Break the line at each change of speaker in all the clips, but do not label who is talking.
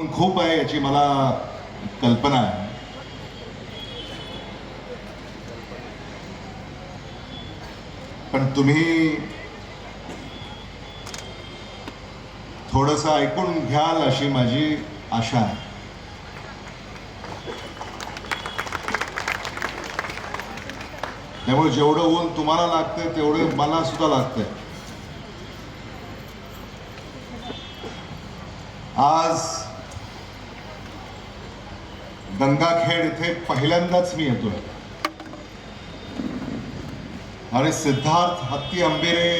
ऊन खूप आहे याची मला कल्पना आहे. पण तुम्ही थोडंसं ऐकून घ्याल अशी माझी आशा आहे. त्यामुळे जेवढं ऊन तुम्हाला लागतंय तेवढं मला सुद्धा लागतंय. आज गंगाखेड इथे पहिल्यांदाच मी येतोय आणि सिद्धार्थ हत्ती अंबेरे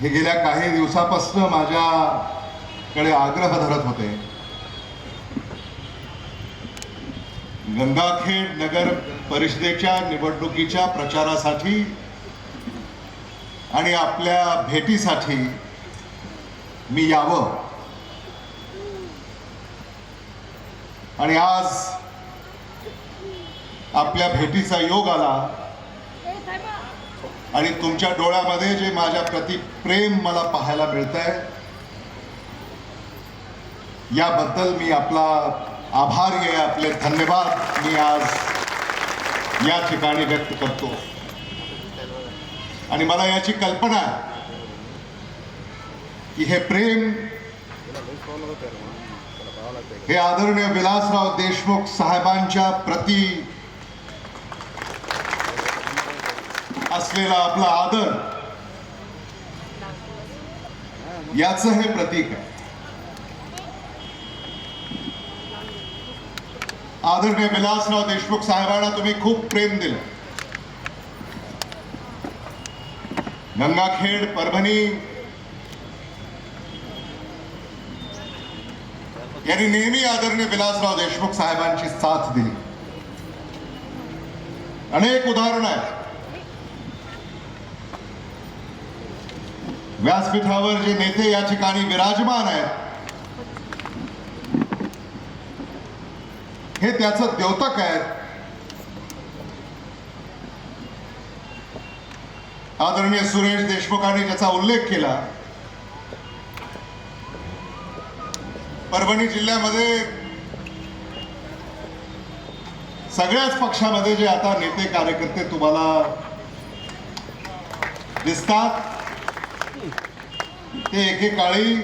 हे गेल्या काही दिवसापासून माझ्याकडे आग्रह धरत होते. गंगाखेड नगर परिषदेच्या निवडणुकीच्या प्रचारासाठी आणि आपल्या भेटीसाठी मी यावं. आणि आज आपल्या भेटीचा योग आला आणि तुमच्या डोळ्यामध्ये जे माझ्या प्रति प्रेम मला पाहायला मिळतंय याबद्दल मी आपला आभारी आहे. आपले धन्यवाद मी आज या ठिकाणी व्यक्त करतो. आणि मला याची कल्पना आहे की हे प्रेम हे आदरणीय विलासराव देशमुख साहेबांच्या प्रती असलेला आपला आदर याचं हे प्रतीक आहे. आदरणीय विलासराव देशमुख साहेबांना तुम्ही खूप प्रेम दिलं. गंगाखेड, परभणी यांनी नेहमी आदरणीय विलासराव देशमुख साहेबांची साथ दिली. अनेक उदाहरणं आहेत. व्यासपीठावर जे नेते या ठिकाणी विराजमान आहेत हे त्याचं द्योतक आहेत. आदरणीय सुरेश देशमुखांनी ज्याचा उल्लेख केला, परभणी जिल्ह्यामध्ये सगळ्याच पक्षामध्ये जे आता नेते कार्यकर्ते तुम्हाला दिसतात ते एकेकाळी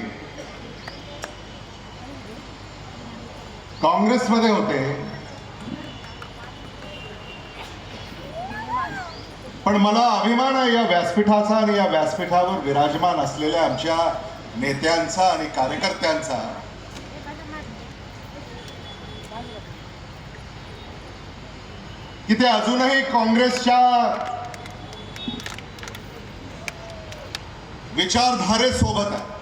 काँग्रेसमध्ये होते. पण मला अभिमान आहे या व्यासपीठाचा आणि या व्यासपीठावर विराजमान असलेल्या आमच्या नेत्यांचा आणि कार्यकर्त्यांचा, की ते अजूनही काँग्रेसच्या विचारधारेसोबत आहे.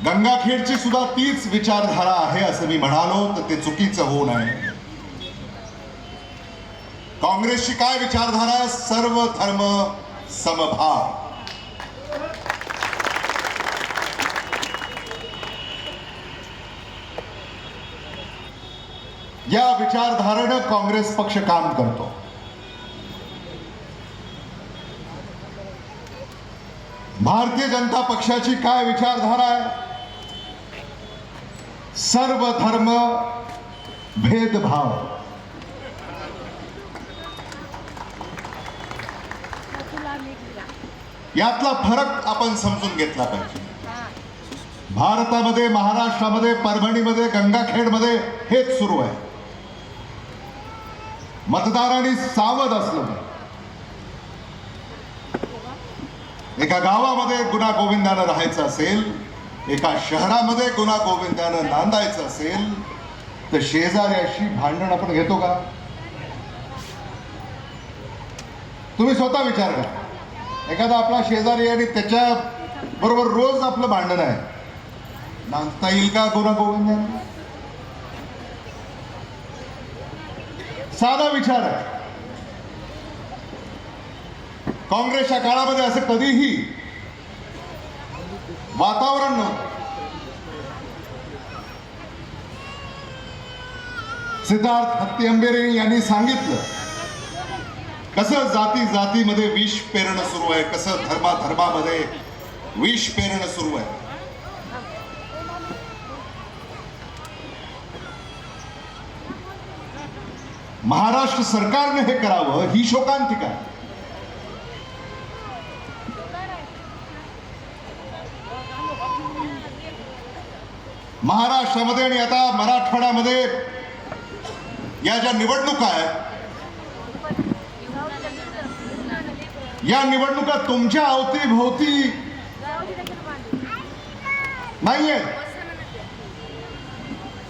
गंगाखेडची सुद्धा तीच विचारधारा आहे असं मी म्हणालो तर ते चुकीचं होऊ नये. काँग्रेसची काय विचारधारा आहे? सर्व धर्म समभाव. या विचारधारेनं काँग्रेस पक्ष काम करतो. भारतीय जनता पक्षाची काय विचारधारा आहे? सर्व धर्म भेदभाव. यातला फरक आपण समजून घेतला पाहिजे. भारतामध्ये, महाराष्ट्रामध्ये, परभणीमध्ये, गंगाखेडमध्ये हेच सुरू आहे. मतदारांनी सावध असलं पाहिजे. एका गावामध्ये गुण्यागोविंदानं राहायचं असेल, एका शहरामध्ये गुण्यागोविंदानं नांदायचं असेल तर शेजाऱ्याशी भांडण आपण घेतो का? तुम्ही स्वतः विचार करा. एखादा आपला शेजारी आणि त्याच्या बरोबर रोज आपलं भांडण आहे, नांदता येईल का गुण्यागोविंदानं? साधा विचार आहे. काँग्रेसच्या काळामध्ये असं कधीही वातावरण नव्हतं. सिद्धार्थ हत्ती अंबेरे यांनी सांगितलं कसं जाती जातीमध्ये विष पेरणं सुरू आहे, कसं धर्माधर्मामध्ये विष पेरणं सुरू आहे. महाराष्ट्र सरकारने हे करावं ही शोकांतिका. महाराष्ट्रामध्ये आणि आता मराठवाड्यामध्ये या ज्या निवडणुका आहेत, या निवडणुका तुमच्या अवतीभोवती नाहीये.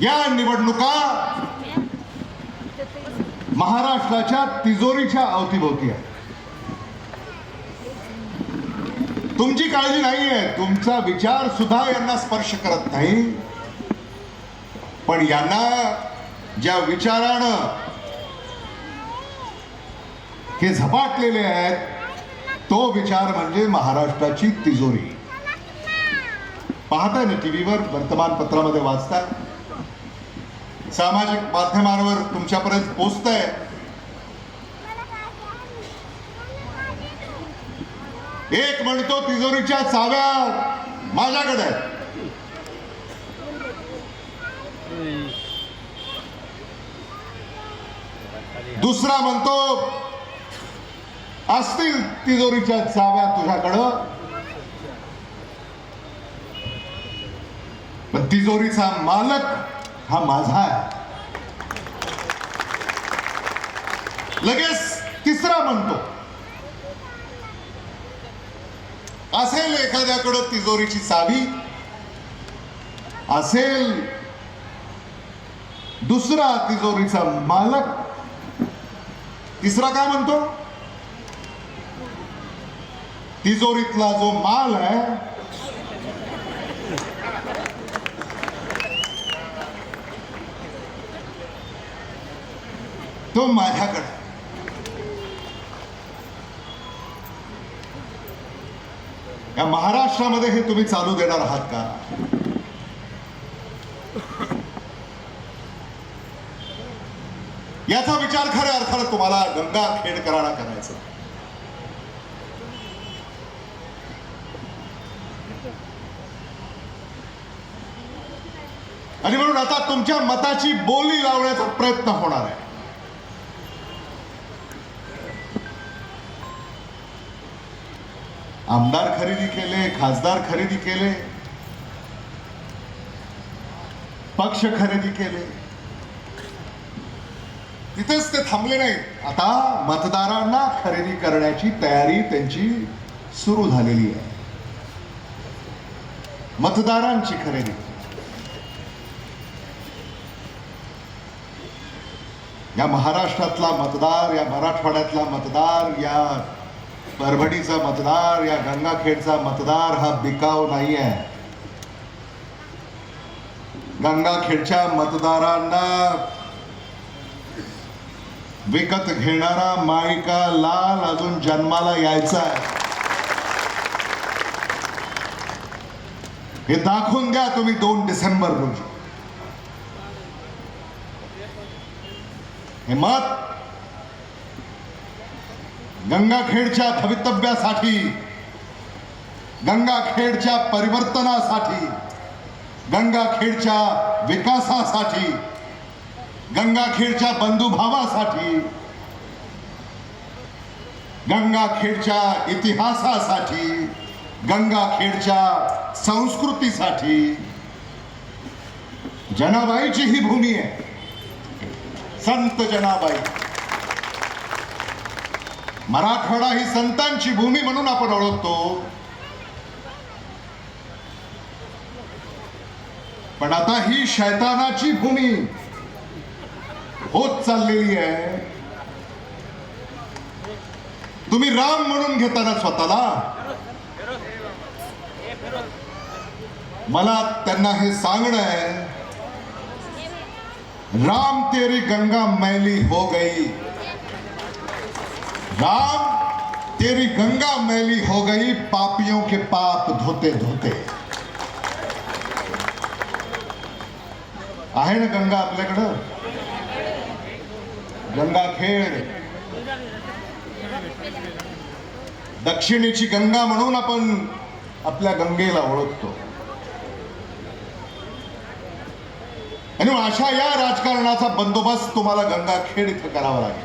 या निवडणुका महाराष्ट्राच्या तिजोरीच्या अवतीभोवती आहे. तुमची काळजी नाहीये, तुमचा विचार सुद्धा यांना स्पर्श करत नाही. पण यांना ज्या विचारानं हे झपाटलेले आहेत तो विचार म्हणजे महाराष्ट्राची तिजोरी. पाहताय ना टीव्हीवर, वर्तमानपत्रामध्ये वाचताय, सामाजिक माध्यमांवर तुमच्यापर्यंत पोहोचतंय. एक म्हणतो तिजोरीच्या चाव्या माझ्याकडे आहेत, दुसरा म्हणतो असतील तिजोरीच्या चाव्या तुझ्याकडं, पण तिजोरीचा मालक हा माझा आहे. लगेच तिसरा म्हणतो असेल एखाद्याकडं तिजोरीची चावी, असेल दुसरा तिजोरीचा मालक. तिसरा काय म्हणतो, तिजोरीतला जो माल आहे तो माझ्याकडे. या महाराष्ट्रामध्ये हे तुम्ही चालू देणार आहात का? याचा विचार खऱ्या अर्थानं तुम्हाला गंगाखेडकरांना करायचा. आणि म्हणून आता तुमच्या मताची बोली लावण्याचा प्रयत्न होणार आहे. आमदार खरेदी केले, खासदार खरेदी केले, पक्ष खरेदी केले, तिथेच ते थांबले नाहीत. आता मतदारांना खरेदी करण्याची तयारी त्यांची सुरू झालेली आहे. मतदारांची खरेदी. या महाराष्ट्रातला मतदार, या मराठवाड्यातला मतदार, या परभणीचा मतदार, या गंगाखेडचा मतदार हा बिकाऊ नाही आहे. गंगाखेडच्या मतदारांना विकत घेणारा माळिका लाल अजून जन्माला यायचा आहे. हे दाखवून द्या तुम्ही 2 डिसेंबर रोजी. हे मत गंगाखेडच्या भवितव्यासाठी, गंगाखेडच्या परिवर्तनासाठी, गंगाखेडच्या विकासासाठी, गंगाखेडच्या बंधुभावासाठी, गंगाखेडच्या इतिहासासाठी, गंगाखेडच्या संस्कृतीसाठी. जनाबाईची ही भूमी आहे, संत जनाबाई. मराठवाडा ही संतांची भूमी म्हणून आपण ओळखतो. पण आता ही शैतानाची भूमी होत चाललेली आहे. तुम्ही राम म्हणून घेताना स्वतःला, मला त्यांना हे सांगणं आहे, राम तेरी गंगा मैली हो गई, राम तेरी गंगा मैली हो गई, पापियों के पाप धोते धोते. आहे ना गंगा आपल्याकडं, गंगाखेड. दक्षिणेची गंगा म्हणून आपण आपल्या गंगेला ओळखतो. आणि अशा या राजकारणाचा बंदोबस्त तुम्हाला गंगाखेड इथं करावा लागेल.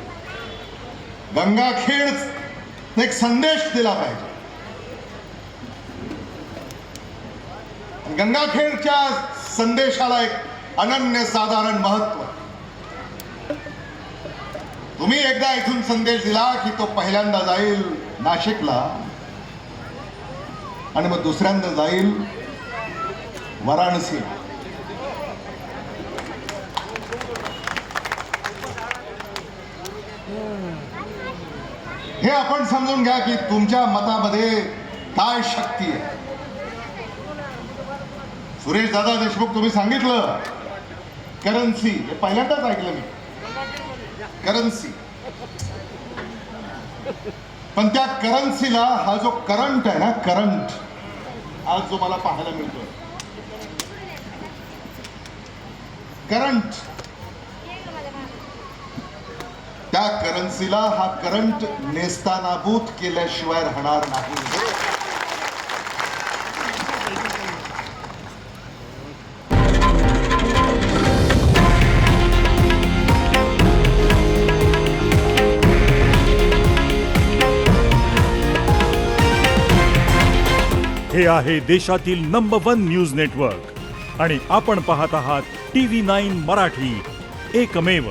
गंगाखेड एक संदेश दिला पाहिजे. गंगाखेडच्या संदेशाला एक अनन्यसाधारण महत्व. तुम्ही एकदा इथून संदेश दिला की तो पहिल्यांदा जाईल नाशिकला आणि मग दुसऱ्यांदा जाईल वाराणसीला. हे आपण समजून घ्या की तुमच्या मतामध्ये काय शक्ती आहे. सुरेश दादा देशमुख तुम्ही सांगितलं करन्सी, हे पहिल्यांदाच ऐकलं मी, करन्सी. पण त्या करन्सीला हा जो करंट आहे ना, करंट आज जो मला पाहायला मिळतोय, करंट, त्या करन्सीला हा करंट नेस्तानाबूत केल्याशिवाय राहणार नाही.
हे आहे देशातील नंबर 1 न्यूज नेटवर्क आणि आपण पाहत आहात TV9 मराठी, एकमेव.